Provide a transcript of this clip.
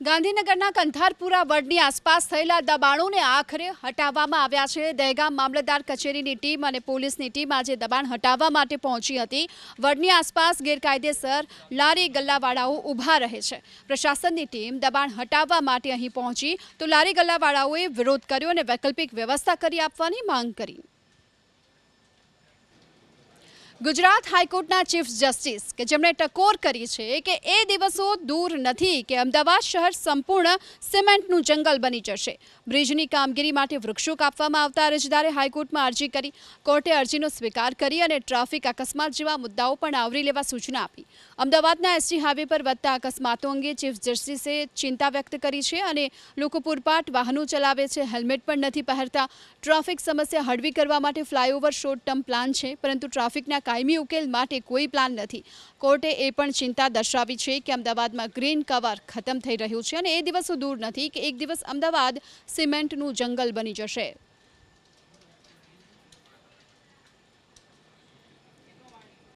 ગાંધીનગરના કંથારપુરા વડની આસપાસ થયેલા દબાણોને આખરે હટાવવામાં આવ્યા છે। દહેગામ મામલતદાર કચેરીની ટીમ અને પોલીસની ટીમ આજે દબાણ હટાવવા માટે પહોંચી હતી। વડની આસપાસ ગેરકાયદેસર લારી ગલ્લાવાળાઓ ઊભા રહે છે। પ્રશાસનની ટીમ દબાણ હટાવવા માટે અહીં પહોંચી તો લારી ગલ્લાવાળાઓએ વિરોધ કર્યો અને વૈકલ્પિક વ્યવસ્થા કરી આપવાની માંગ કરી। ગુજરાત હાઈકોર્ટના ચીફ જસ્ટિસ કે જેમણે ટકોર કરી છે કે એ દિવસો દૂર નથી કે અમદાવાદ શહેર સંપૂર્ણ સિમેન્ટનું જંગલ બની જશે। બ્રિજની કામગીરી માટે વૃક્ષો કાપવામાં આવતા અરજદારે હાઈકોર્ટમાં અરજી કરી। કોર્ટે અરજીનો સ્વીકાર કરી અને ટ્રાફિક અકસ્માત જેવા મુદ્દાઓ પણ આવરી લેવા સૂચના આપી। અમદાવાદના એસટી હાઈવે પર વધતા અકસ્માતો અંગે ચીફ જસ્ટિસે ચિંતા વ્યક્ત કરી છે અને લોકો પૂરપાટ વાહનો ચલાવે છે, હેલ્મેટ પણ નથી પહેરતા। ટ્રાફિક સમસ્યા હળવી કરવા માટે ફ્લાયઓવર શોર્ટ ટર્મ પ્લાન છે, પરંતુ ટ્રાફિકના કાયમી ઉકેલ માટે કોઈ પ્લાન નથી। કોર્ટે એ પણ ચિંતા દર્શાવી છે કે અમદાવાદમાં ગ્રીન કવર ખતમ થઈ રહ્યું છે અને એ દિવસો દૂર નથી કે એક દિવસ અમદાવાદ સિમેન્ટનું જંગલ બની જશે।